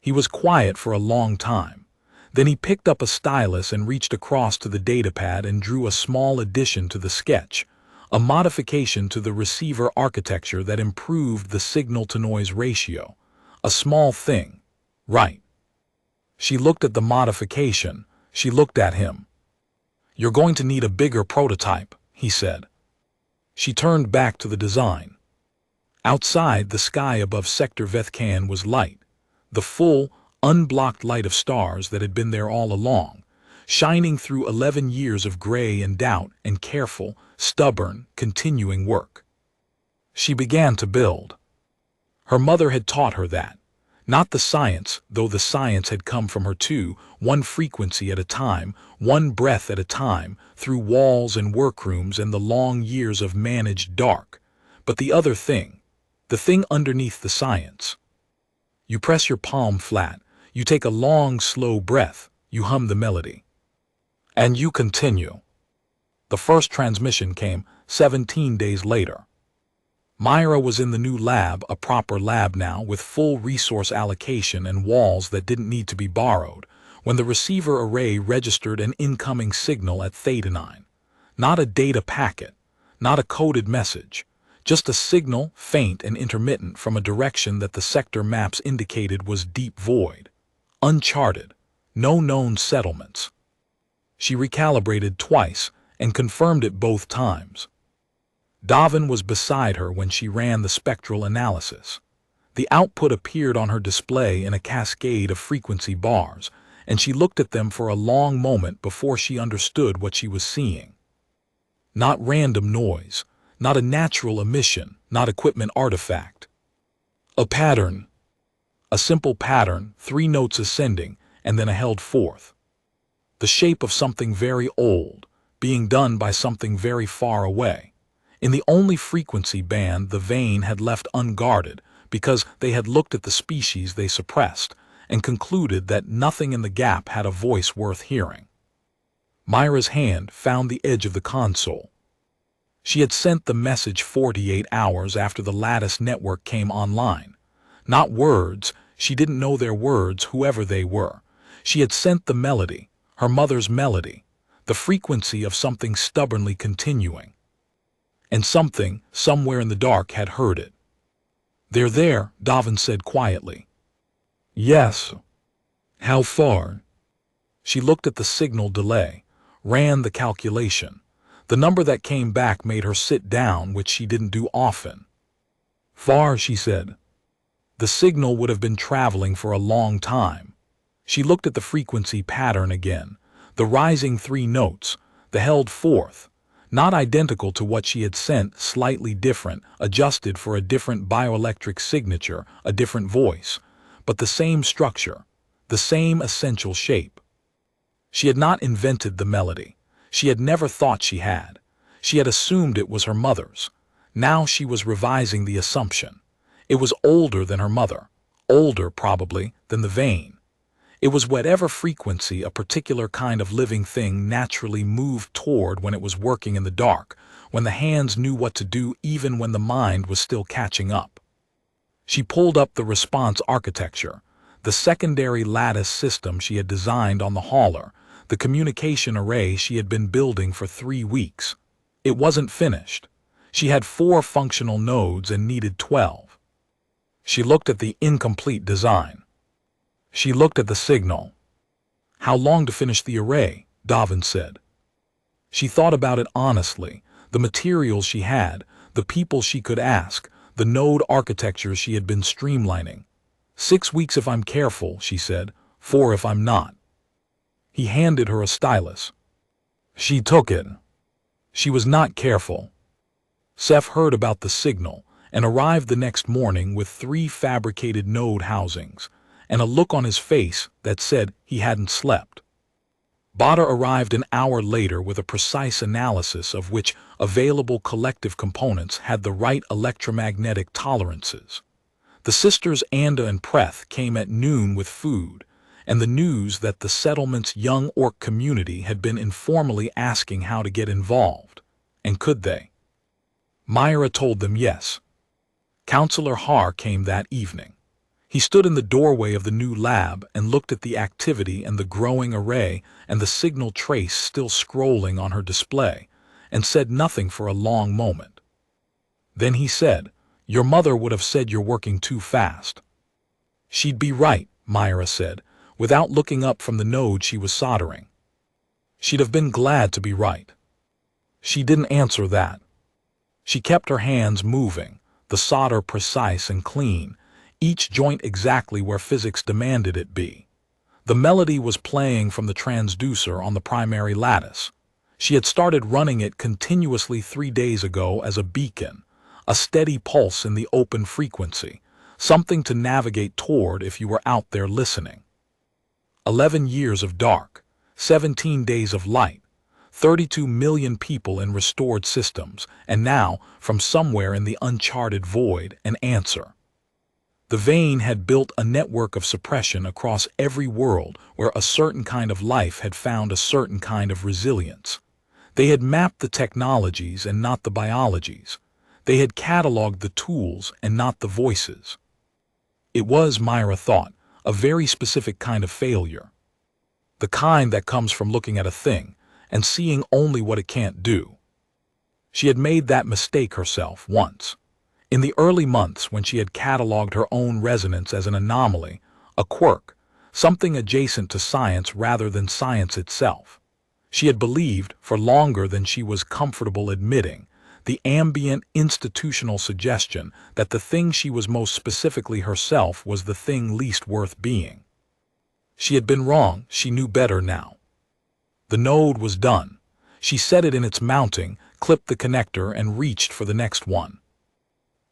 He was quiet for a long time. Then he picked up a stylus and reached across to the datapad and drew a small addition to the sketch, a modification to the receiver architecture that improved the signal-to-noise ratio. A small thing, right? She looked at the modification. She looked at him. "You're going to need a bigger prototype," he said. She turned back to the design. Outside, the sky above Sector Vethkan was light, the full, unblocked light of stars that had been there all along, shining through 11 years of gray and doubt and careful, stubborn, continuing work. She began to build. Her mother had taught her that. Not the science, though the science had come from her too, one frequency at a time, one breath at a time, through walls and workrooms and the long years of managed dark. But the other thing, the thing underneath the science. You press your palm flat, you take a long, slow breath, you hum the melody. And you continue. The first transmission came 17 days later. Myra was in the new lab, a proper lab now, with full resource allocation and walls that didn't need to be borrowed, when the receiver array registered an incoming signal at Theta 9. Not a data packet, not a coded message, just a signal, faint and intermittent, from a direction that the sector maps indicated was deep void. Uncharted, no known settlements. She recalibrated twice and confirmed it both times. Davin was beside her when she ran the spectral analysis. The output appeared on her display in a cascade of frequency bars, and she looked at them for a long moment before she understood what she was seeing. Not random noise, not a natural emission, not equipment artifact. A pattern. A simple pattern, 3 notes ascending, and then a held fourth. The shape of something very old, being done by something very far away. In the only frequency band the vein had left unguarded, because they had looked at the species they suppressed, and concluded that nothing in the gap had a voice worth hearing. Myra's hand found the edge of the console. She had sent the message 48 hours after the lattice network came online. Not words, she didn't know their words, whoever they were. She had sent the melody, her mother's melody, the frequency of something stubbornly continuing. And something, somewhere in the dark, had heard it. "They're there," Davin said quietly. "Yes." "How far?" She looked at the signal delay, ran the calculation. The number that came back made her sit down, which she didn't do often. "Far," she said. The signal would have been traveling for a long time. She looked at the frequency pattern again, the rising 3 notes, the held fourth, not identical to what she had sent, slightly different, adjusted for a different bioelectric signature, a different voice, but the same structure, the same essential shape. She had not invented the melody. She had never thought she had. She had assumed it was her mother's. Now she was revising the assumption. It was older than her mother, older probably than the vein. It was whatever frequency a particular kind of living thing naturally moved toward when it was working in the dark, when the hands knew what to do even when the mind was still catching up. She pulled up the response architecture, the secondary lattice system she had designed on the hauler, the communication array she had been building for 3 weeks. It wasn't finished. She had 4 functional nodes and needed 12. She looked at the incomplete design. She looked at the signal. "How long to finish the array?" Davin said. She thought about it honestly, the materials she had, the people she could ask, the node architecture she had been streamlining. 6 weeks if I'm careful," she said, 4 if I'm not. He handed her a stylus. She took it. She was not careful. Seth heard about the signal and arrived the next morning with 3 fabricated node housings and a look on his face that said he hadn't slept. Bada arrived an hour later with a precise analysis of which available collective components had the right electromagnetic tolerances. The sisters Anda and Preth came at noon with food, and the news that the settlement's young orc community had been informally asking how to get involved, and could they. Myra told them yes. Counselor Har came that evening. He stood in the doorway of the new lab and looked at the activity and the growing array and the signal trace still scrolling on her display, and said nothing for a long moment. Then he said, "Your mother would have said you're working too fast." "She'd be right," Myra said, without looking up from the node she was soldering. She'd have been glad to be right. She didn't answer that. She kept her hands moving, the solder precise and clean, each joint exactly where physics demanded it be. The melody was playing from the transducer on the primary lattice. She had started running it continuously 3 days ago as a beacon, a steady pulse in the open frequency, something to navigate toward if you were out there listening. 11 years of dark, 17 days of light, 32 million people in restored systems, and now, from somewhere in the uncharted void, an answer. The vein had built a network of suppression across every world where a certain kind of life had found a certain kind of resilience. They had mapped the technologies and not the biologies. They had cataloged the tools and not the voices. It was, Myra thought, a very specific kind of failure. The kind that comes from looking at a thing and seeing only what it can't do. She had made that mistake herself once. In the early months when she had cataloged her own resonance as an anomaly, a quirk, something adjacent to science rather than science itself. She had believed, for longer than she was comfortable admitting, the ambient institutional suggestion that the thing she was most specifically herself was the thing least worth being. She had been wrong, she knew better now. The node was done. She set it in its mounting, clipped the connector, and reached for the next one.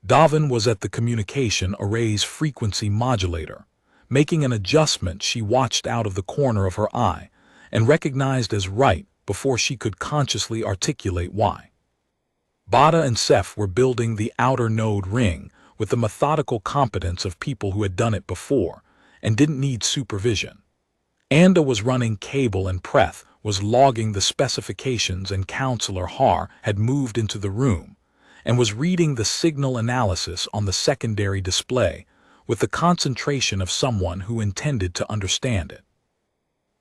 Davin was at the communication array's frequency modulator. Making an adjustment, she watched out of the corner of her eye and recognized as right before she could consciously articulate why. Bada and Seth were building the outer node ring with the methodical competence of people who had done it before and didn't need supervision. Anda was running cable and Preth was logging the specifications, and Counselor Har had moved into the room and was reading the signal analysis on the secondary display with the concentration of someone who intended to understand it.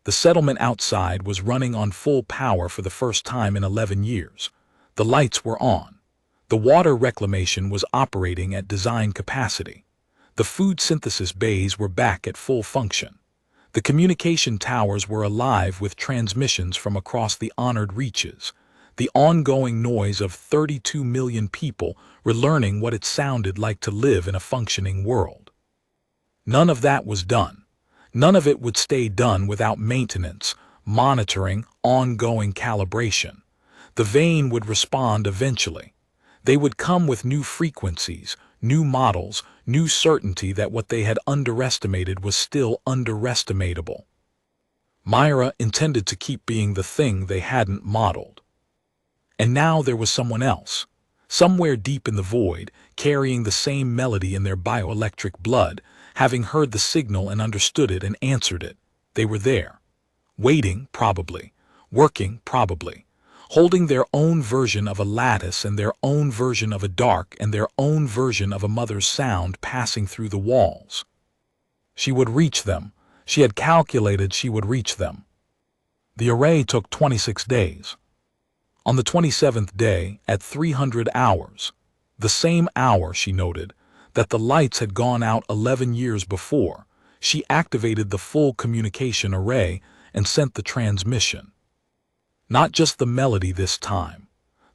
The settlement outside was running on full power for the first time in 11 years. The lights were on. The water reclamation was operating at design capacity. The food synthesis bays were back at full function. The communication towers were alive with transmissions from across the honored reaches. The ongoing noise of 32 million people relearning what it sounded like to live in a functioning world. None of that was done. None of it would stay done without maintenance, monitoring, ongoing calibration. The vein would respond eventually. They would come with new frequencies, new models, new certainty that what they had underestimated was still underestimatable. Myra intended to keep being the thing they hadn't modeled. And now there was someone else, somewhere deep in the void, carrying the same melody in their bioelectric blood, having heard the signal and understood it and answered it. They were there, waiting probably, working probably, holding their own version of a lattice and their own version of a dark and their own version of a mother's sound passing through the walls. She would reach them. She had calculated she would reach them. The array took 26 days. On the 27th day, at 300 hours, the same hour, she noted, that the lights had gone out 11 years before, she activated the full communication array and sent the transmission. Not just the melody this time.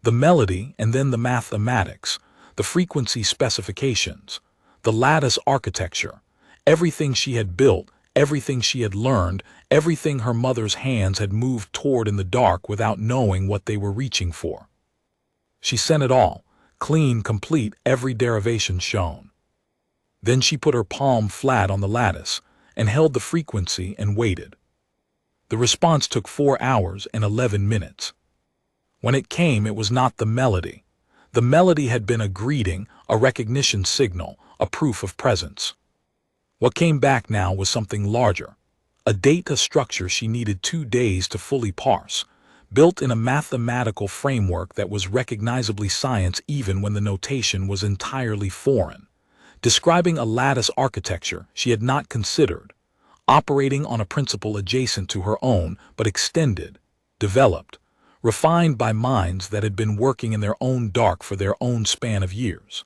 The melody and then the mathematics, the frequency specifications, the lattice architecture, everything she had built, everything she had learned, everything her mother's hands had moved toward in the dark without knowing what they were reaching for. She sent it all, clean, complete, every derivation shown. Then she put her palm flat on the lattice and held the frequency and waited. The response took 4 hours and 11 minutes. When it came, it was not the melody. The melody had been a greeting, a recognition signal, a proof of presence. What came back now was something larger, a data structure she needed 2 days to fully parse, built in a mathematical framework that was recognizably science even when the notation was entirely foreign, describing a lattice architecture she had not considered, operating on a principle adjacent to her own but extended, developed, refined by minds that had been working in their own dark for their own span of years.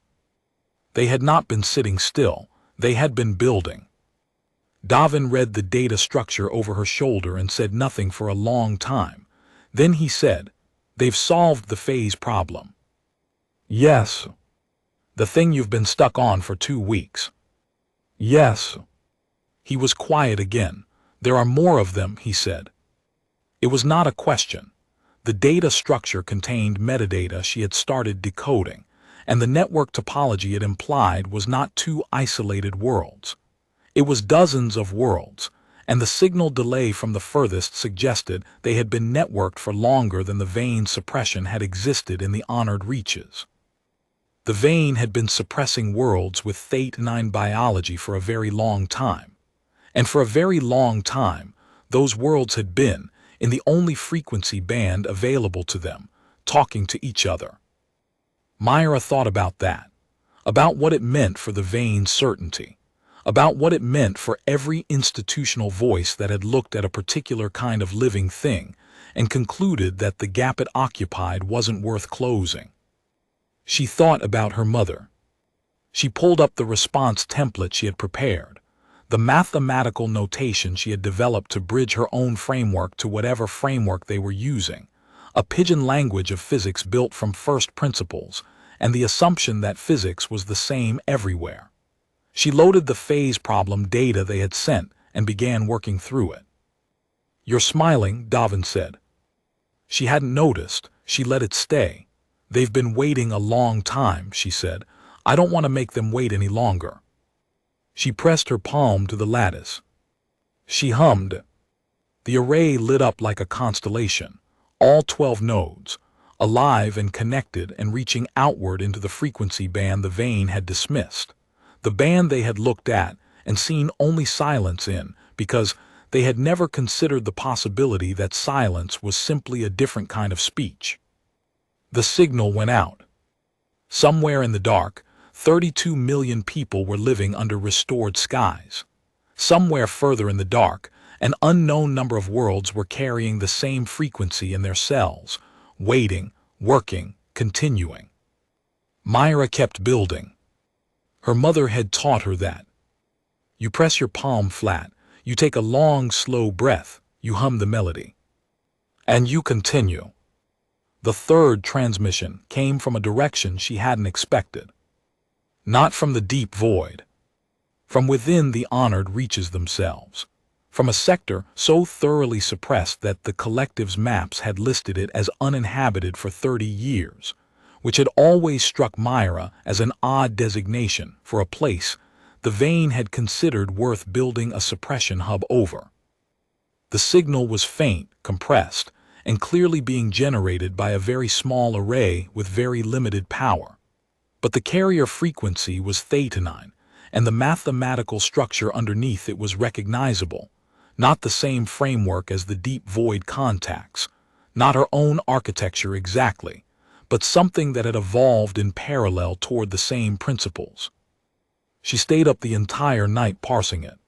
They had not been sitting still. They had been building. Davin read the data structure over her shoulder and said nothing for a long time. Then he said, "They've solved the phase problem." "Yes." "The thing you've been stuck on for 2 weeks." "Yes." He was quiet again. "There are more of them," he said. It was not a question. The data structure contained metadata she had started decoding, and the network topology it implied was not 2 isolated worlds. It was dozens of worlds, and the signal delay from the furthest suggested they had been networked for longer than the vein suppression had existed in the honored reaches. The vein had been suppressing worlds with Theta 9 biology for a very long time, and for a very long time, those worlds had been, in the only frequency band available to them, talking to each other. Myra thought about that, about what it meant for the vein's certainty, about what it meant for every institutional voice that had looked at a particular kind of living thing and concluded that the gap it occupied wasn't worth closing. She thought about her mother. She pulled up the response template she had prepared, the mathematical notation she had developed to bridge her own framework to whatever framework they were using, a pidgin language of physics built from first principles, and the assumption that physics was the same everywhere. She loaded the phase problem data they had sent and began working through it. "You're smiling," Davin said. She hadn't noticed. She let it stay. "They've been waiting a long time," she said. "I don't want to make them wait any longer." She pressed her palm to the lattice. She hummed. The array lit up like a constellation, all 12 nodes, alive and connected and reaching outward into the frequency band the vein had dismissed, the band they had looked at and seen only silence in, because they had never considered the possibility that silence was simply a different kind of speech. The signal went out. Somewhere in the dark, 32 million people were living under restored skies. Somewhere further in the dark, an unknown number of worlds were carrying the same frequency in their cells, waiting, working, continuing. Myra kept building. Her mother had taught her that. You press your palm flat, you take a long, slow breath, you hum the melody. And you continue. The third transmission came from a direction she hadn't expected. Not from the deep void. From within the honored reaches themselves. From a sector so thoroughly suppressed that the collective's maps had listed it as uninhabited for 30 years, which had always struck Myra as an odd designation for a place the vein had considered worth building a suppression hub over. The signal was faint, compressed, and clearly being generated by a very small array with very limited power. But the carrier frequency was thetanine, and the mathematical structure underneath it was recognizable, not the same framework as the deep void contacts, not her own architecture exactly, but something that had evolved in parallel toward the same principles. She stayed up the entire night parsing it.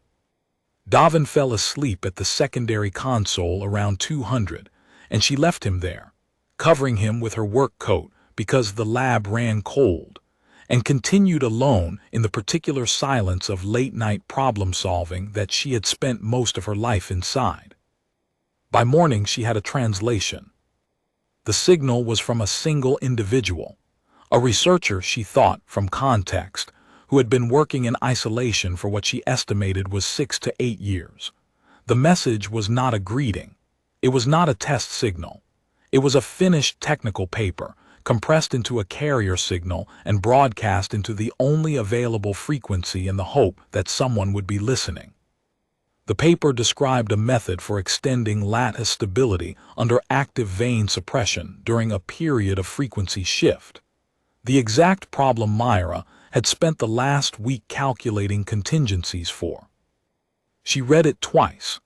Davin fell asleep at the secondary console around 200, and she left him there, covering him with her work coat because the lab ran cold, and continued alone in the particular silence of late-night problem-solving that she had spent most of her life inside. By morning she had a translation. The signal was from a single individual, a researcher, she thought, from context, who had been working in isolation for what she estimated was 6 to 8 years. The message was not a greeting. It was not a test signal. It was a finished technical paper, compressed into a carrier signal and broadcast into the only available frequency in the hope that someone would be listening. The paper described a method for extending lattice stability under active vein suppression during a period of frequency shift. The exact problem Myra had spent the last week calculating contingencies for. She read it twice.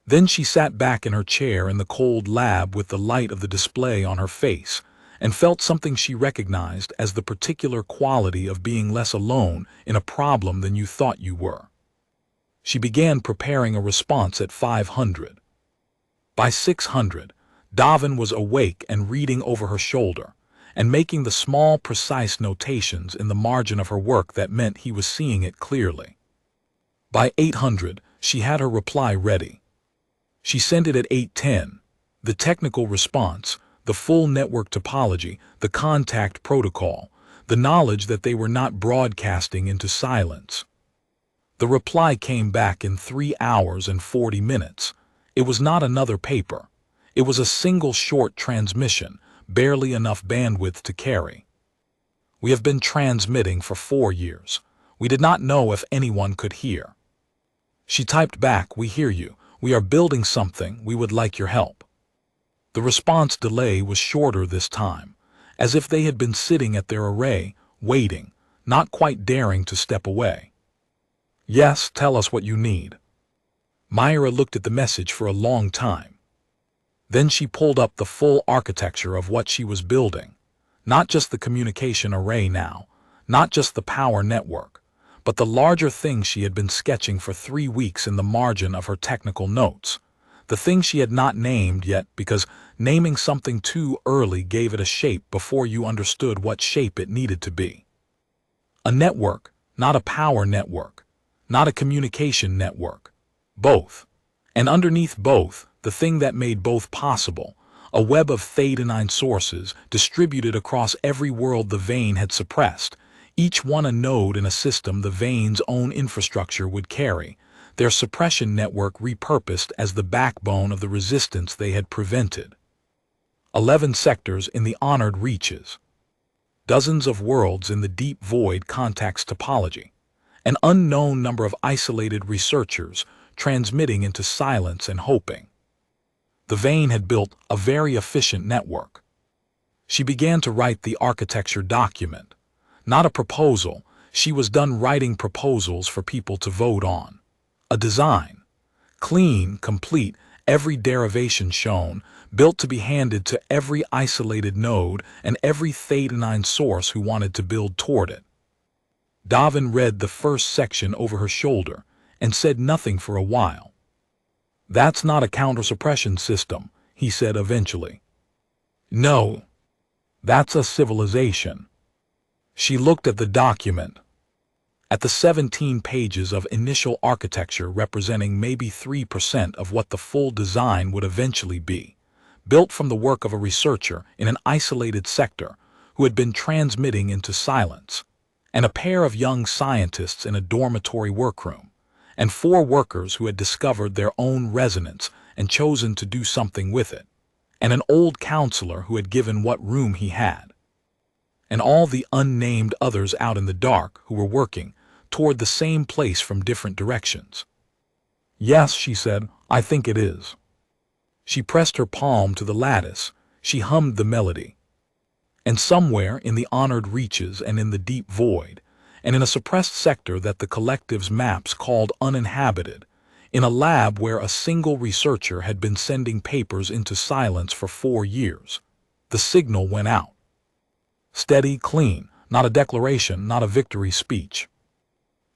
Then she sat back in her chair in the cold lab with the light of the display on her face, and felt something she recognized as the particular quality of being less alone in a problem than you thought you were. She began preparing a response at 500. By 600, Davin was awake and reading over her shoulder, and making the small, precise notations in the margin of her work that meant he was seeing it clearly. By 800, she had her reply ready. She sent it at 810, the technical response, the full network topology, the contact protocol, the knowledge that they were not broadcasting into silence. The reply came back in 3 hours and 40 minutes. It was not another paper. It was a single short transmission, barely enough bandwidth to carry. We have been transmitting for 4 years. We did not know if anyone could hear. She typed back, "We hear you. We are building something. We would like your help." The response delay was shorter this time, as if they had been sitting at their array, waiting, not quite daring to step away. "Yes, tell us what you need." Myra looked at the message for a long time. Then she pulled up the full architecture of what she was building, not just the communication array now, not just the power network, but the larger thing she had been sketching for 3 weeks in the margin of her technical notes, the thing she had not named yet because naming something too early gave it a shape before you understood what shape it needed to be. A network, not a power network, not a communication network, both. And underneath both, the thing that made both possible, a web of thetanine sources distributed across every world the vein had suppressed, each one a node in a system the vein's own infrastructure would carry, their suppression network repurposed as the backbone of the resistance they had prevented. 11 sectors in the honored reaches. dozens of worlds in the deep void context topology, an unknown number of isolated researchers transmitting into silence and hoping. The Vane had built a very efficient network. She began to write the architecture document. Not a proposal, she was done writing proposals for people to vote on. A design. Clean, complete, every derivation shown, built to be handed to every isolated node and every Theta-9 source who wanted to build toward it. Davin read the first section over her shoulder and said nothing for a while. "That's not a counter-suppression system," he said eventually. "No, that's a civilization." She looked at the document. At the 17 pages of initial architecture representing maybe 3% of what the full design would eventually be, built from the work of a researcher in an isolated sector who had been transmitting into silence, and a pair of young scientists in a dormitory workroom, and 4 workers who had discovered their own resonance and chosen to do something with it, and an old counselor who had given what room he had, and all the unnamed others out in the dark who were working toward the same place from different directions. "Yes," she said, "I think it is." She pressed her palm to the lattice. She hummed the melody. And somewhere in the honored reaches and in the deep void, and in a suppressed sector that the collective's maps called uninhabited, in a lab where a single researcher had been sending papers into silence for 4 years, the signal went out. Steady, clean, not a declaration, not a victory speech.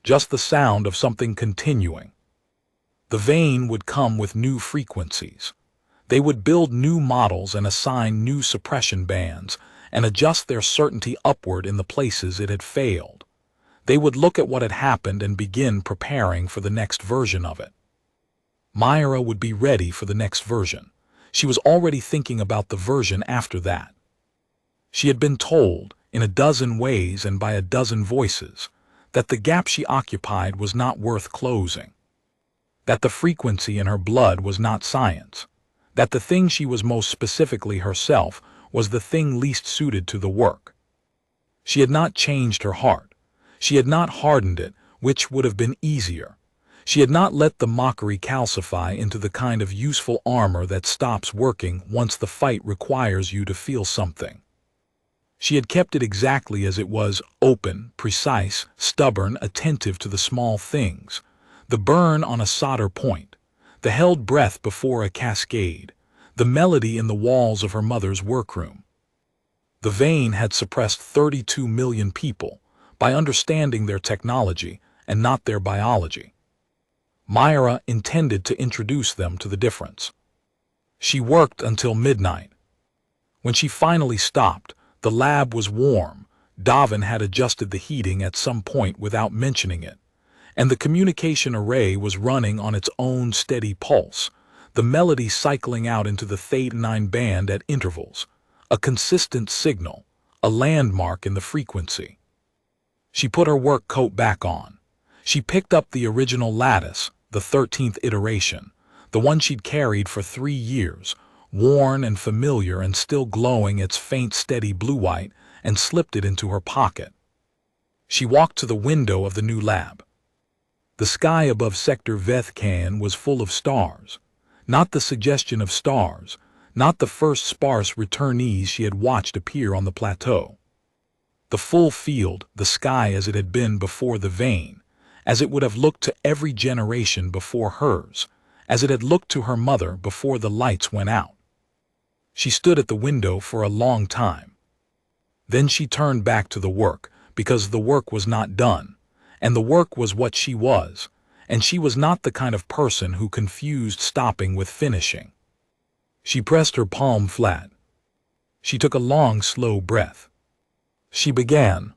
Just the sound of something continuing. The Vane would come with new frequencies. They would build new models and assign new suppression bands and adjust their certainty upward in the places it had failed. They would look at what had happened and begin preparing for the next version of it. Myra would be ready for the next version. She was already thinking about the version after that. She had been told, in a dozen ways and by a dozen voices, that the gap she occupied was not worth closing, that the frequency in her blood was not science, that the thing she was most specifically herself was the thing least suited to the work. She had not changed her heart. She had not hardened it, which would have been easier. She had not let the mockery calcify into the kind of useful armor that stops working once the fight requires you to feel something. She had kept it exactly as it was, open, precise, stubborn, attentive to the small things, the burn on a solder point, the held breath before a cascade, the melody in the walls of her mother's workroom. The Vane had suppressed 32 million people by understanding their technology and not their biology. Myra intended to introduce them to the difference. She worked until midnight. When she finally stopped, the lab was warm. Davin had adjusted the heating at some point without mentioning it, and the communication array was running on its own steady pulse, the melody cycling out into the Theta-9 band at intervals, a consistent signal, a landmark in the frequency. She put her work coat back on. She picked up the original lattice, the 13th iteration, the one she'd carried for 3 years, worn and familiar and still glowing its faint steady blue-white, and slipped it into her pocket. She walked to the window of the new lab. The sky above Sector Vethkan was full of stars, not the suggestion of stars, not the first sparse returnees she had watched appear on the plateau. The full field, the sky as it had been before the Vane, as it would have looked to every generation before hers, as it had looked to her mother before the lights went out. She stood at the window for a long time. Then she turned back to the work, because the work was not done, and the work was what she was, and she was not the kind of person who confused stopping with finishing. She pressed her palm flat. She took a long, slow breath. She began,